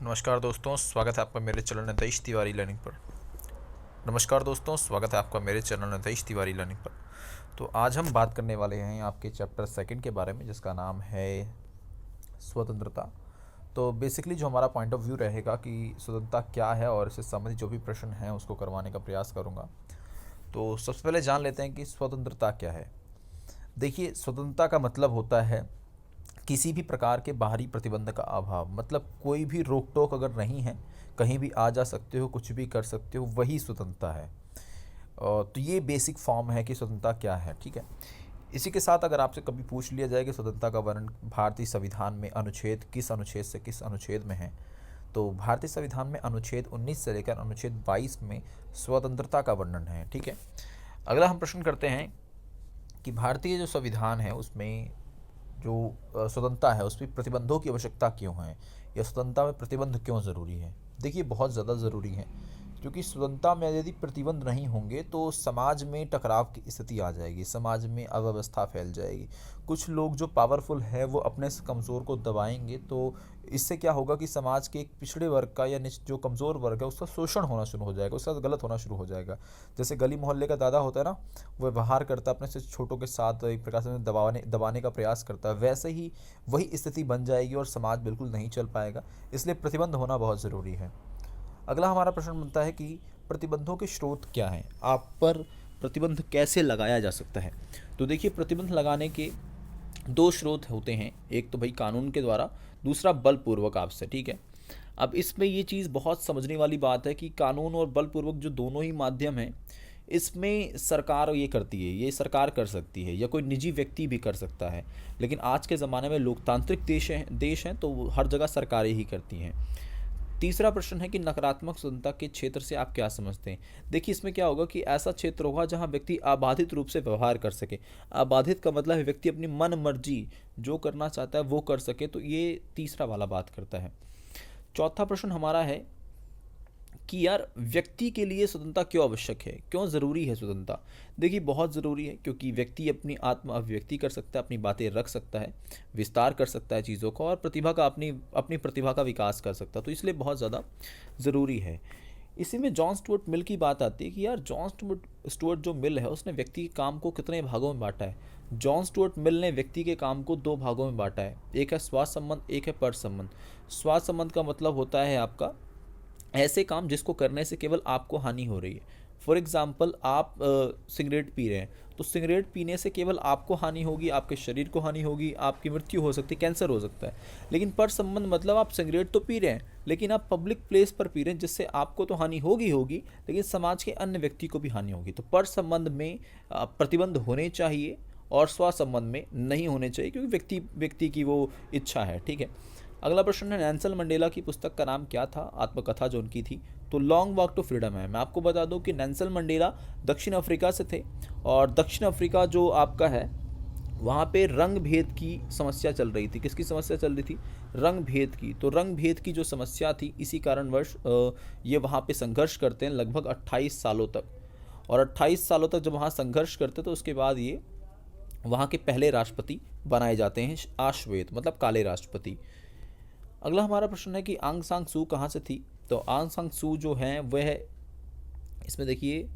नमस्कार दोस्तों, स्वागत है आपका मेरे चैनल नितेश तिवारी लर्निंग पर। नमस्कार दोस्तों, स्वागत है आपका मेरे चैनल नितेश तिवारी लर्निंग पर। तो आज हम बात करने वाले हैं आपके चैप्टर सेकंड के बारे में, जिसका नाम है स्वतंत्रता। तो बेसिकली जो हमारा पॉइंट ऑफ व्यू रहेगा कि स्वतंत्रता क्या है और इससे संबंधित जो भी प्रश्न हैं उसको करवाने का प्रयास करूँगा। तो सबसे पहले जान लेते हैं कि स्वतंत्रता क्या है। देखिए, स्वतंत्रता का मतलब होता है किसी भी प्रकार के बाहरी प्रतिबंध का अभाव। मतलब कोई भी रोक टोक अगर नहीं है, कहीं भी आ जा सकते हो, कुछ भी कर सकते हो, वही स्वतंत्रता है। तो ये बेसिक फॉर्म है कि स्वतंत्रता क्या है। ठीक है, इसी के साथ अगर आपसे कभी पूछ लिया जाए कि स्वतंत्रता का वर्णन भारतीय संविधान में अनुच्छेद किस अनुच्छेद से किस अनुच्छेद में है, तो भारतीय संविधान में अनुच्छेद 19 से लेकर अनुच्छेद 22 में स्वतंत्रता का वर्णन है। ठीक है, अगला हम प्रश्न करते हैं कि भारतीय जो संविधान है उसमें जो स्वतंत्रता है उसमें प्रतिबंधों की आवश्यकता क्यों है, या स्वतंत्रता में प्रतिबंध क्यों ज़रूरी है। देखिए, बहुत ज़्यादा ज़रूरी है, क्योंकि स्वतंत्रता में यदि प्रतिबंध नहीं होंगे तो समाज में टकराव की स्थिति आ जाएगी, समाज में अव्यवस्था फैल जाएगी। कुछ लोग जो पावरफुल है वो अपने से कमज़ोर को दबाएंगे, तो इससे क्या होगा कि समाज के एक पिछड़े वर्ग का या जो कमज़ोर वर्ग है उसका शोषण होना शुरू हो जाएगा, उसका गलत होना शुरू हो जाएगा। जैसे गली मोहल्ले का दादा होता है ना, वह व्यवहार करता है अपने से छोटों के साथ, एक प्रकार से दबाने का प्रयास करता है, वैसे ही वही स्थिति बन जाएगी और समाज बिल्कुल नहीं चल पाएगा। इसलिए प्रतिबंध होना बहुत ज़रूरी है। अगला हमारा प्रश्न बनता है कि प्रतिबंधों के स्रोत क्या हैं, आप पर प्रतिबंध कैसे लगाया जा सकता है। तो देखिए, प्रतिबंध लगाने के दो स्रोत होते हैं, एक तो भाई कानून के द्वारा, दूसरा बलपूर्वक आपसे। ठीक है, अब इसमें ये चीज़ बहुत समझने वाली बात है कि कानून और बलपूर्वक जो दोनों ही माध्यम हैं, इसमें सरकार ये करती है, ये सरकार कर सकती है या कोई निजी व्यक्ति भी कर सकता है। लेकिन आज के ज़माने में लोकतांत्रिक देश हैं तो हर जगह सरकारें ही करती हैं। तीसरा प्रश्न है कि नकारात्मक स्वतंत्रता के क्षेत्र से आप क्या समझते हैं। देखिए, इसमें क्या होगा कि ऐसा क्षेत्र होगा जहां व्यक्ति अबाधित रूप से व्यवहार कर सके। अबाधित का मतलब है व्यक्ति अपनी मन मर्जी जो करना चाहता है वो कर सके, तो ये तीसरा वाला बात करता है। चौथा प्रश्न हमारा है कि यार व्यक्ति के लिए स्वतंत्रता क्यों आवश्यक है, क्यों ज़रूरी है स्वतंत्रता। देखिए, बहुत ज़रूरी है क्योंकि व्यक्ति अपनी आत्म अभिव्यक्ति कर सकता है, अपनी बातें रख सकता है, विस्तार कर सकता है चीज़ों का, और प्रतिभा का अपनी प्रतिभा का विकास कर सकता है। तो इसलिए बहुत ज़्यादा ज़रूरी है। इसी में जॉन स्टुअर्ट मिल की बात आती है कि यार जॉन स्टुअर्ट जो मिल है उसने व्यक्ति के काम को कितने भागों में बांटा है। जॉन स्टुअर्ट मिल ने व्यक्ति के काम को दो भागों में बांटा है, एक है स्वास्थ्य संबंध, एक है पर संबंध। स्वास्थ्य संबंध का मतलब होता है आपका ऐसे काम जिसको करने से केवल आपको हानि हो रही है। फॉर एग्ज़ाम्पल, आप सिगरेट पी रहे हैं, तो सिगरेट पीने से केवल आपको हानि होगी, आपके शरीर को हानि होगी, आपकी मृत्यु हो सकती है, कैंसर हो सकता है। लेकिन पर संबंध मतलब आप सिगरेट तो पी रहे हैं लेकिन आप पब्लिक प्लेस पर पी रहे हैं, जिससे आपको तो हानि होगी लेकिन समाज के अन्य व्यक्ति को भी हानि होगी। तो पर संबंध में प्रतिबंध होने चाहिए और स्व संबंध में नहीं होने चाहिए, क्योंकि व्यक्ति की वो इच्छा है। ठीक है, अगला प्रश्न है नेल्सन मंडेला की पुस्तक का नाम क्या था, आत्मकथा जो उनकी थी। तो लॉन्ग वॉक टू फ्रीडम है। मैं आपको बता दूं कि नेल्सन मंडेला दक्षिण अफ्रीका से थे, और दक्षिण अफ्रीका जो आपका है वहाँ पे रंग भेद की समस्या चल रही थी। किसकी समस्या चल रही थी? रंग भेद की। तो रंग भेद की जो समस्या थी, इसी कारणवश ये वहाँ पे संघर्ष करते हैं लगभग 28 सालों तक, और 28 सालों तक जब वहाँ संघर्ष करते तो उसके बाद ये वहाँ के पहले राष्ट्रपति बनाए जाते हैं, आश्वेत मतलब काले राष्ट्रपति। अगला हमारा प्रश्न है कि आंग सांग सू कहाँ से थी। तो आंग सांग सू जो हैं वह, इसमें देखिए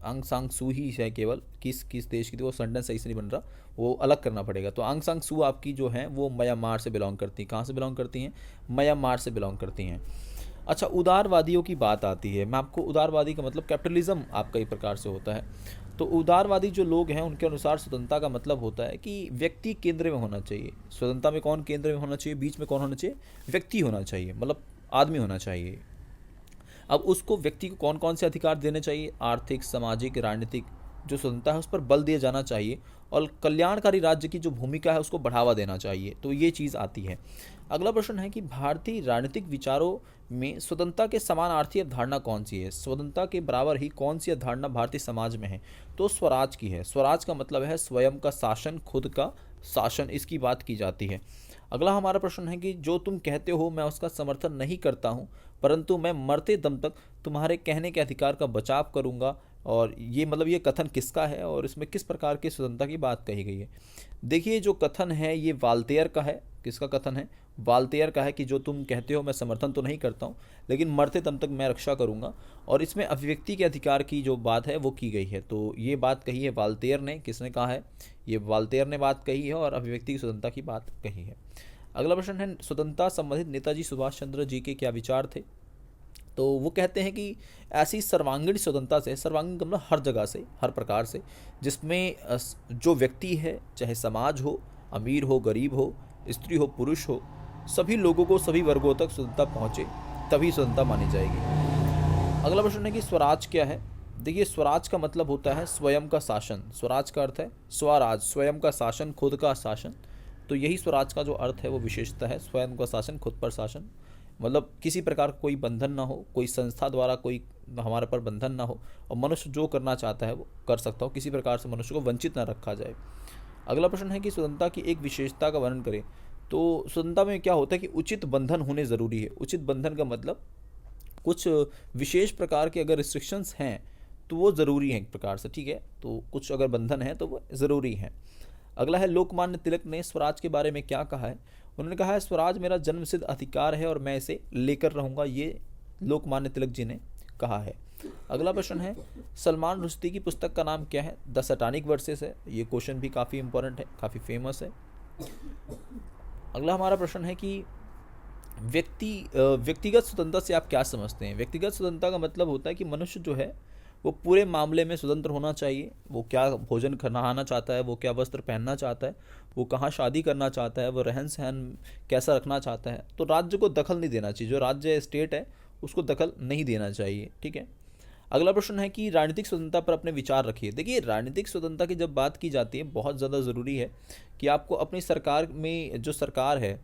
आंग सांग सू ही है, केवल किस किस देश की थी वो सेंटेंस सही से नहीं बन रहा, वो अलग करना पड़ेगा। तो आंग सांग सू आपकी जो है वो म्यांमार से बिलोंग करती हैं। कहाँ से बिलोंग करती हैं? म्यांमार से बिलोंग करती हैं। अच्छा, उदारवादियों की बात आती है। मैं आपको उदारवादी का मतलब कैपिटलिज्म आपका एक प्रकार से होता है। तो उदारवादी जो लोग हैं उनके अनुसार स्वतंत्रता का मतलब होता है कि व्यक्ति केंद्र में होना चाहिए। स्वतंत्रता में कौन केंद्र में होना चाहिए? बीच में कौन होना चाहिए? व्यक्ति होना चाहिए, मतलब आदमी होना चाहिए। अब उसको व्यक्ति को कौन कौन से अधिकार देने चाहिए? आर्थिक, सामाजिक, राजनीतिक जो स्वतंत्रता है उस पर बल दिया जाना चाहिए, और कल्याणकारी राज्य की जो भूमिका है उसको बढ़ावा देना चाहिए। तो ये चीज़ आती है। अगला प्रश्न है कि भारतीय राजनीतिक विचारों में स्वतंत्रता के समानार्थी अवधारणा कौन सी है? स्वतंत्रता के बराबर ही कौन सी अवधारणा भारतीय समाज में है? तो स्वराज की है। स्वराज का मतलब है स्वयं का शासन, खुद का शासन, इसकी बात की जाती है। अगला हमारा प्रश्न है कि जो तुम कहते हो मैं उसका समर्थन नहीं करता हूँ, परंतु मैं मरते दम तक तुम्हारे कहने के अधिकार का बचाव करूँगा। और ये मतलब ये कथन किसका है और इसमें किस प्रकार की स्वतंत्रता की बात कही गई है? देखिए, जो कथन है ये वाल्टेयर का है। किसका कथन है? वाल्तेयर का है कि जो तुम कहते हो मैं समर्थन तो नहीं करता हूँ, लेकिन मरते दम तक मैं रक्षा करूँगा। और इसमें अभिव्यक्ति के अधिकार की जो बात है वो की गई है। तो ये बात कही है वाल्तेयर ने। किसने कहा है? ये वाल्तेयर ने बात कही है और अभिव्यक्ति की स्वतंत्रता की बात कही है। अगला प्रश्न है, स्वतंत्रता संबंधित नेताजी सुभाष चंद्र जी के क्या विचार थे? तो वो कहते हैं कि ऐसी सर्वांगीण स्वतंत्रता से, सर्वांगीण मतलब हर जगह से, हर प्रकार से, जिसमें जो व्यक्ति है, चाहे समाज हो, अमीर हो, गरीब हो, स्त्री हो, पुरुष हो, सभी लोगों को, सभी वर्गों तक स्वतंत्रता पहुँचे, तभी स्वतंत्रता मानी जाएगी। अगला प्रश्न है कि स्वराज क्या है? देखिए, स्वराज का मतलब होता है स्वयं का शासन। स्वराज का अर्थ है स्वराज, स्वयं का शासन, खुद का शासन। तो यही स्वराज का जो अर्थ है वो विशेषता है, स्वयं का शासन, खुद पर शासन। मतलब किसी प्रकार का कोई बंधन ना हो, कोई संस्था द्वारा कोई हमारे पर बंधन ना हो, और मनुष्य जो करना चाहता है वो कर सकता हो, किसी प्रकार से मनुष्य को वंचित ना रखा जाए। अगला प्रश्न है कि स्वतंत्रता की एक विशेषता का वर्णन करें। तो स्वतंत्रता में क्या होता है कि उचित बंधन होने ज़रूरी है। उचित बंधन का मतलब कुछ विशेष प्रकार के अगर रिस्ट्रिक्शंस हैं तो वो ज़रूरी हैं एक प्रकार से, ठीक है। तो कुछ अगर बंधन है तो वो ज़रूरी हैं। अगला है, लोकमान्य तिलक ने स्वराज के बारे में क्या कहा है? उन्होंने कहा है स्वराज मेरा जन्मसिद्ध अधिकार है और मैं इसे लेकर रहूँगा, ये लोकमान्य तिलक जी ने कहा है। अगला प्रश्न है, सलमान रुश्दी की पुस्तक का नाम क्या है? द सैटानिक वर्सेस है। ये क्वेश्चन भी काफ़ी इंपॉर्टेंट है, काफ़ी फेमस है। अगला हमारा प्रश्न है कि व्यक्तिगत स्वतंत्रता से आप क्या समझते हैं? व्यक्तिगत स्वतंत्रता का मतलब होता है कि मनुष्य जो है वो पूरे मामले में स्वतंत्र होना चाहिए। वो क्या भोजन नहाना चाहता है, वो क्या वस्त्र पहनना चाहता है, वो कहाँ शादी करना चाहता है, वो रहन सहन कैसा रखना चाहता है, तो राज्य को दखल नहीं देना चाहिए। जो राज्य स्टेट है उसको दखल नहीं देना चाहिए, ठीक है। अगला प्रश्न है कि राजनीतिक स्वतंत्रता पर अपने विचार रखिए। देखिए, राजनीतिक स्वतंत्रता की जब बात की जाती है, बहुत ज़्यादा ज़रूरी है कि आपको अपनी सरकार में, जो सरकार है,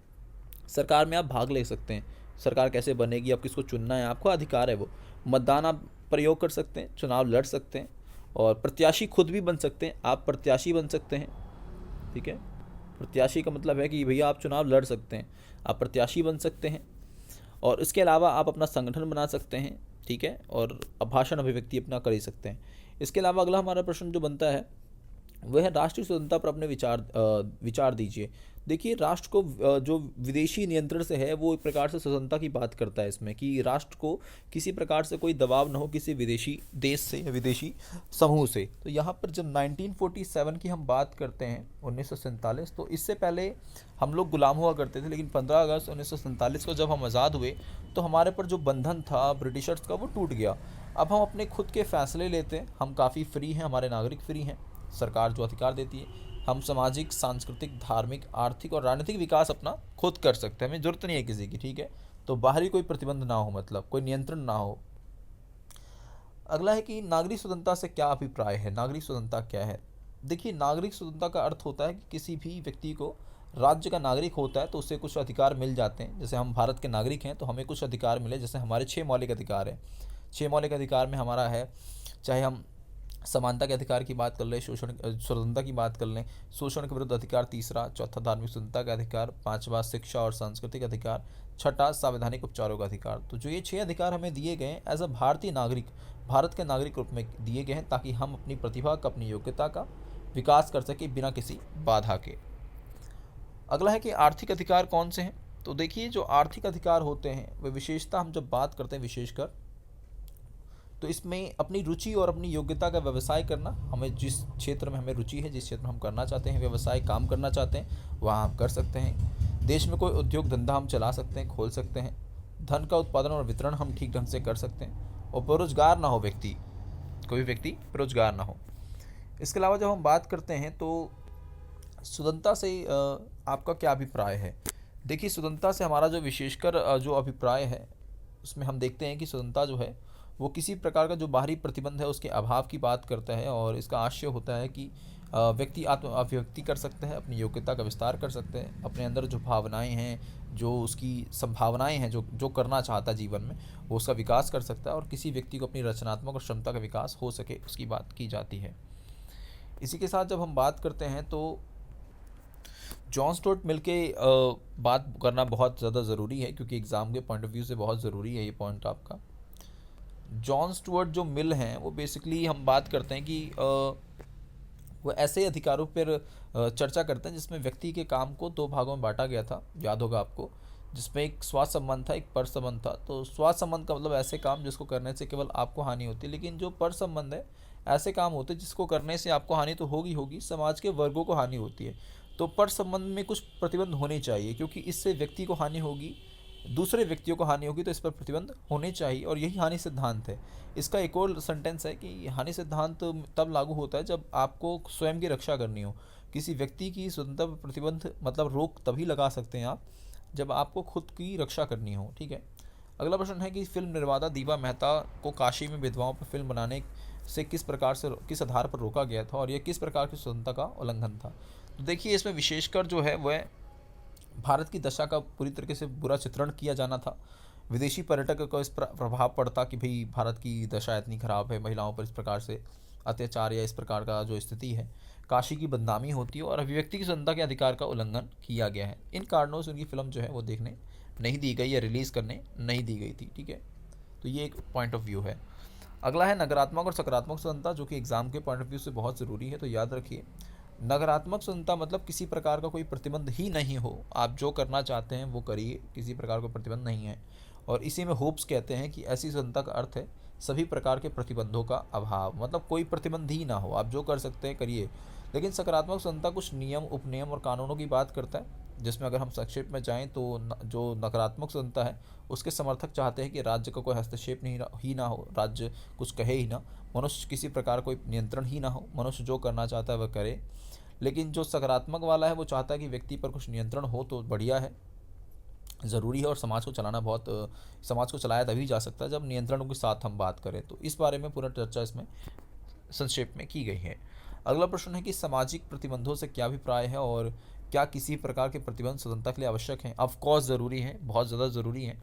सरकार में आप भाग ले सकते हैं। सरकार कैसे बनेगी, आप किसको चुनना है, आपको अधिकार है। वो मतदान आप प्रयोग कर सकते हैं, चुनाव लड़ सकते हैं, और प्रत्याशी खुद भी बन सकते हैं। आप प्रत्याशी बन सकते हैं, ठीक है। प्रत्याशी का मतलब है कि भैया आप चुनाव लड़ सकते हैं, आप प्रत्याशी बन सकते हैं, और इसके अलावा आप अपना संगठन बना सकते हैं, ठीक है, और भाषण अभिव्यक्ति अपना कर ही सकते हैं। इसके अलावा अगला हमारा प्रश्न जो बनता है वह है, राष्ट्रीय स्वतंत्रता पर अपने विचार दीजिए। देखिए, राष्ट्र को जो विदेशी नियंत्रण से है वो एक प्रकार से स्वतंत्रता की बात करता है इसमें, कि राष्ट्र को किसी प्रकार से कोई दबाव ना हो किसी विदेशी देश से या विदेशी समूह से। तो यहाँ पर जब 1947 की हम बात करते हैं, 1947, तो इससे पहले हम लोग गुलाम हुआ करते थे, लेकिन 15 अगस्त 1947 को जब हम आज़ाद हुए तो हमारे पर जो बंधन था ब्रिटिशर्स का वो टूट गया। अब हम अपने खुद के फैसले लेते हैं, हम काफ़ी फ्री हैं, हमारे नागरिक फ्री हैं, सरकार जो अधिकार देती है, हम सामाजिक, सांस्कृतिक, धार्मिक, आर्थिक और राजनीतिक विकास अपना खुद कर सकते हैं, हमें ज़रूरत नहीं है किसी की, ठीक है। तो बाहरी कोई प्रतिबंध ना हो, मतलब कोई नियंत्रण ना हो। अगला है कि नागरिक स्वतंत्रता से क्या अभिप्राय है? नागरिक स्वतंत्रता क्या है? देखिए, नागरिक स्वतंत्रता का अर्थ होता है कि किसी भी व्यक्ति को, राज्य का नागरिक होता है तो उससे कुछ अधिकार मिल जाते हैं। जैसे हम भारत के नागरिक हैं तो हमें कुछ अधिकार मिले, जैसे हमारे 6 मौलिक अधिकार हैं। 6 मौलिक अधिकार में हमारा है, चाहे हम समानता के अधिकार की बात कर लें, शोषण स्वतंत्रता की बात कर लें, शोषण के विरुद्ध अधिकार तीसरा, चौथा धार्मिक स्वतंत्रता का अधिकार, पांचवा शिक्षा और सांस्कृतिक अधिकार, छठा संवैधानिक उपचारों का अधिकार। तो जो ये 6 अधिकार हमें दिए गए हैं एज अ भारतीय नागरिक, भारत के नागरिक रूप में दिए गए हैं, ताकि हम अपनी प्रतिभा का, अपनी योग्यता का विकास कर सके बिना किसी बाधा के। अगला है कि आर्थिक अधिकार कौन से हैं? तो देखिए, जो आर्थिक अधिकार होते हैं वे विशेषता हम जब बात करते हैं विशेषकर, तो इसमें अपनी रुचि और अपनी योग्यता का व्यवसाय करना, हमें जिस क्षेत्र में हमें रुचि है, जिस क्षेत्र में हम करना चाहते हैं व्यवसाय, काम करना चाहते हैं, वहाँ हम कर सकते हैं। देश में कोई उद्योग धंधा हम चला सकते हैं, खोल सकते हैं। धन का उत्पादन और वितरण हम ठीक ढंग से कर सकते हैं, और बेरोजगार ना हो व्यक्ति, कोई व्यक्ति बेरोजगार ना हो। इसके अलावा जब हम बात करते हैं तो स्वतंत्रता से आपका क्या अभिप्राय है? देखिए, स्वतंत्रता से हमारा जो विशेषकर जो अभिप्राय है उसमें हम देखते हैं कि स्वतंत्रता जो है वो किसी प्रकार का जो बाहरी प्रतिबंध है उसके अभाव की बात करता है, और इसका आशय होता है कि व्यक्ति आत्म अभिव्यक्ति कर सकते हैं, अपनी योग्यता का विस्तार कर सकते हैं, अपने अंदर जो भावनाएं हैं, जो उसकी संभावनाएं हैं, जो करना चाहता है जीवन में, वो उसका विकास कर सकता है, और किसी व्यक्ति को अपनी रचनात्मक और क्षमता का विकास हो सके उसकी बात की जाती है। इसी के साथ जब हम बात करते हैं तो जॉन स्टुअर्ट मिल के बात करना बहुत ज़्यादा ज़रूरी है, क्योंकि एग्ज़ाम के पॉइंट ऑफ व्यू से बहुत ज़रूरी है ये पॉइंट आपका। जॉन स्टुअर्ट जो मिल हैं वो बेसिकली हम बात करते हैं कि वो ऐसे अधिकारों पर चर्चा करते हैं जिसमें व्यक्ति के काम को 2 भागों में बांटा गया था, याद होगा आपको, जिसमें एक स्वास्थ्य संबंध था, एक पर संबंध था। तो स्वास्थ्य संबंध का मतलब ऐसे काम जिसको करने से केवल आपको हानि होती है, लेकिन जो पर संबंध है ऐसे काम होते हैं जिसको करने से आपको हानि तो होगी होगी, समाज के वर्गों को हानि होती है। तो पर संबंध में कुछ प्रतिबंध होने चाहिए, क्योंकि इससे व्यक्ति को हानि होगी, दूसरे व्यक्तियों को हानि होगी, तो इस पर प्रतिबंध होने चाहिए, और यही हानि सिद्धांत है। इसका एक और सेंटेंस है कि हानि सिद्धांत तब लागू होता है जब आपको स्वयं की रक्षा करनी हो। किसी व्यक्ति की स्वतंत्रता पर प्रतिबंध मतलब रोक तभी लगा सकते हैं आप जब आपको खुद की रक्षा करनी हो। ठीक है। अगला प्रश्न है कि फिल्म निर्माता दीपा मेहता को काशी में विधवाओं पर फिल्म बनाने से किस आधार पर रोका गया था, और यह किस प्रकार की स्वतंत्रता का उल्लंघन था। तो देखिए, इसमें विशेषकर जो है वह भारत की दशा का पूरी तरीके से बुरा चित्रण किया जाना था। विदेशी पर्यटक को इस पर प्रभाव पड़ता कि भाई भारत की दशा इतनी खराब है, महिलाओं पर इस प्रकार से अत्याचार या इस प्रकार का जो स्थिति है, काशी की बदनामी होती है, और अभिव्यक्ति की स्वतंत्रता के अधिकार का उल्लंघन किया गया है। इन कारणों से उनकी फिल्म जो है वो देखने नहीं दी गई या रिलीज़ करने नहीं दी गई थी। ठीक है। तो ये एक पॉइंट ऑफ व्यू है। अगला है नकारात्मक और सकारात्मक स्वतंत्रता, जो कि एग्जाम के पॉइंट ऑफ व्यू से बहुत ज़रूरी है। तो याद रखिए, नकारात्मक स्वतंत्रता मतलब किसी प्रकार का कोई प्रतिबंध ही नहीं हो, आप जो करना चाहते हैं वो करिए, किसी प्रकार का प्रतिबंध नहीं है। और इसी में होप्स कहते हैं कि ऐसी स्वतंत्रता का अर्थ है सभी प्रकार के प्रतिबंधों का अभाव, मतलब कोई प्रतिबंध ही ना हो, आप जो कर सकते हैं करिए। लेकिन सकारात्मक स्वतंत्रता कुछ नियम, उपनियम और कानूनों की बात करता है, जिसमें अगर हम संक्षेप में जाएं तो जो नकारात्मक स्वतंत्रता है उसके समर्थक चाहते हैं कि राज्य का कोई हस्तक्षेप ही ना हो, राज्य कुछ कहे ही ना, मनुष्य किसी प्रकार कोई नियंत्रण ही ना हो, मनुष्य जो करना चाहता है वह करे। लेकिन जो सकारात्मक वाला है वो चाहता है कि व्यक्ति पर कुछ नियंत्रण हो तो बढ़िया है, ज़रूरी है, और समाज को चलाना समाज को चलाया तभी जा सकता है जब नियंत्रणों के साथ हम बात करें। तो इस बारे में पूरा चर्चा इसमें संक्षेप में की गई है। अगला प्रश्न है कि सामाजिक प्रतिबंधों से क्या अभिप्राय है, और क्या किसी प्रकार के प्रतिबंध स्वतंत्रता के लिए आवश्यक हैं। ऑफ कोर्स ज़रूरी है, बहुत ज़्यादा ज़रूरी है,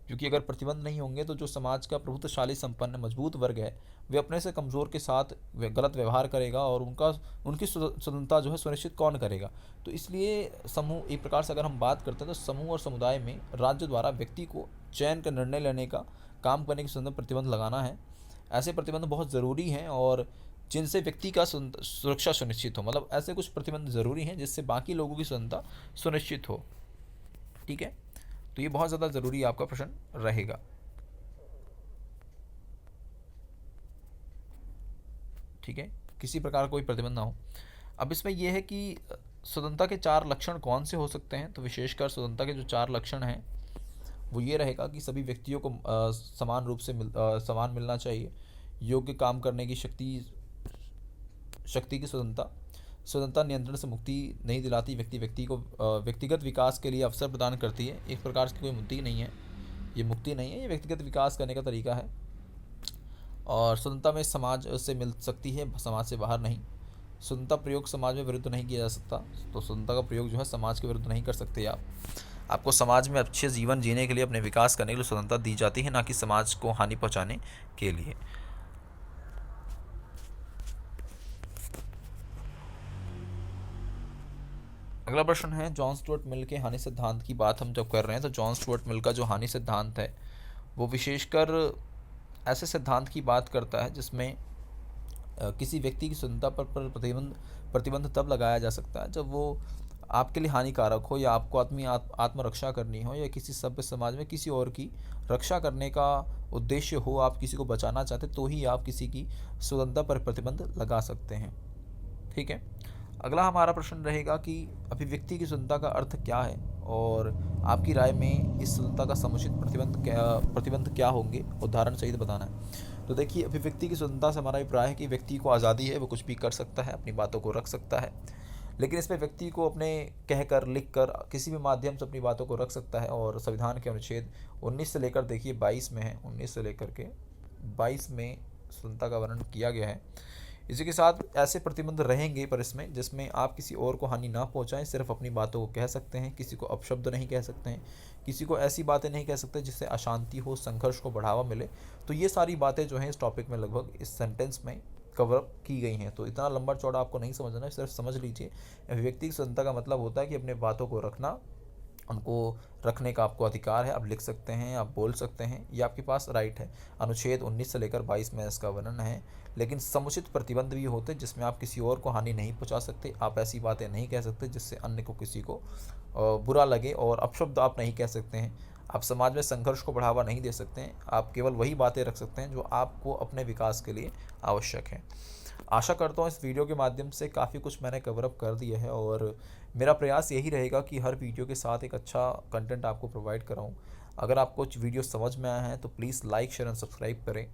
क्योंकि अगर प्रतिबंध नहीं होंगे तो जो समाज का प्रभुत्वशाली संपन्न मजबूत वर्ग है वे अपने से कमज़ोर के साथ गलत व्यवहार करेगा, और उनकी स्वतंत्रता जो है सुनिश्चित कौन करेगा। तो इसलिए समूह, एक प्रकार से अगर हम बात करते हैं तो समूह और समुदाय में राज्य द्वारा व्यक्ति को चयन का निर्णय लेने का, काम करने की स्वतंत्रता प्रतिबंध लगाना है। ऐसे प्रतिबंध बहुत ज़रूरी हैं और जिनसे व्यक्ति का सुरक्षा सुनिश्चित हो, मतलब ऐसे कुछ प्रतिबंध ज़रूरी हैं जिससे बाकी लोगों की स्वतंत्रता सुनिश्चित हो। ठीक है। तो ये बहुत ज़्यादा ज़रूरी आपका प्रश्न रहेगा। ठीक है, किसी प्रकार कोई प्रतिबंध ना हो। अब इसमें यह है कि स्वतंत्रता के 4 लक्षण कौन से हो सकते हैं। तो विशेषकर स्वतंत्रता के जो 4 लक्षण हैं वो ये रहेगा कि सभी व्यक्तियों को समान रूप से समान मिलना चाहिए, योग्य काम करने की शक्ति की स्वतंत्रता नियंत्रण से मुक्ति नहीं दिलाती, व्यक्ति को व्यक्तिगत विकास के लिए अवसर प्रदान करती है। एक प्रकार से कोई मुक्ति नहीं है, ये मुक्ति नहीं है, ये व्यक्तिगत विकास करने का तरीका है। और स्वतंत्रता में समाज से मिल सकती है, समाज से बाहर नहीं। स्वतंत्रता प्रयोग समाज में विरुद्ध नहीं किया जा सकता, तो स्वतंत्रता का प्रयोग जो है समाज के विरुद्ध नहीं कर सकते आप। आपको समाज में अच्छे जीवन जीने के लिए, अपने विकास करने के लिए स्वतंत्रता दी जाती है, ना कि समाज को हानि पहुंचाने के लिए। अगला प्रश्न है, जॉन स्टुअर्ट मिल के हानि सिद्धांत की बात हम जब कर रहे हैं तो जॉन स्टुअर्ट मिल का जो हानि सिद्धांत है वो विशेषकर ऐसे सिद्धांत की बात करता है जिसमें किसी व्यक्ति की स्वतंत्रता पर प्रतिबंध तब लगाया जा सकता है जब वो आपके लिए हानिकारक हो, या आपको आत्मरक्षा करनी हो, या किसी सभ्य समाज में किसी और की रक्षा करने का उद्देश्य हो, आप किसी को बचाना चाहते तो ही आप किसी की स्वतंत्रता पर प्रतिबंध लगा सकते हैं। ठीक है। अगला हमारा प्रश्न रहेगा कि अभिव्यक्ति की स्वतंत्रता का अर्थ क्या है, और आपकी राय में इस स्वतंत्रता का समुचित प्रतिबंध क्या होंगे, उदाहरण सहित बताना है। तो देखिए, अभिव्यक्ति की स्वतंत्रता से हमारा अभिप्राय है कि व्यक्ति को आज़ादी है, वो कुछ भी कर सकता है, अपनी बातों को रख सकता है, लेकिन इसमें व्यक्ति को अपने कहकर, लिखकर, किसी भी माध्यम से अपनी बातों को रख सकता है। और संविधान के अनुच्छेद 19 से लेकर देखिए 22 में है, 19 से लेकर के 22 में स्वतंत्रता का वर्णन किया गया है। इसी के साथ ऐसे प्रतिबंध रहेंगे पर इसमें जिसमें आप किसी और को हानि ना पहुंचाएं, सिर्फ अपनी बातों को कह सकते हैं, किसी को अपशब्द नहीं कह सकते हैं, किसी को ऐसी बातें नहीं कह सकते जिससे अशांति हो, संघर्ष को बढ़ावा मिले। तो ये सारी बातें जो हैं इस टॉपिक में लगभग इस सेंटेंस में कवर अप की गई हैं। तो इतना लंबा चौड़ा आपको नहीं समझना है, सिर्फ समझ लीजिए अभिव्यक्ति की स्वतंत्रता का मतलब होता है कि अपने बातों को रखना, उनको रखने का आपको अधिकार है। आप लिख सकते हैं, आप बोल सकते हैं, ये आपके पास राइट है। अनुच्छेद 19 से लेकर 22 में इसका वर्णन है। लेकिन समुचित प्रतिबंध भी होते जिसमें आप किसी और को हानि नहीं पहुंचा सकते। आप ऐसी बातें नहीं कह सकते जिससे अन्य को किसी को बुरा लगे, और अपशब्द आप नहीं कह सकते हैं। आप समाज में संघर्ष को बढ़ावा नहीं दे सकते हैं। आप केवल वही बातें रख सकते हैं जो आपको अपने विकास के लिए आवश्यक है। आशा करता हूँ इस वीडियो के माध्यम से काफ़ी कुछ मैंने कवरअप कर दिया है, और मेरा प्रयास यही रहेगा कि हर वीडियो के साथ एक अच्छा कंटेंट आपको प्रोवाइड कराऊँ। अगर आपको वीडियो समझ में आया है तो please like, share and subscribe करें।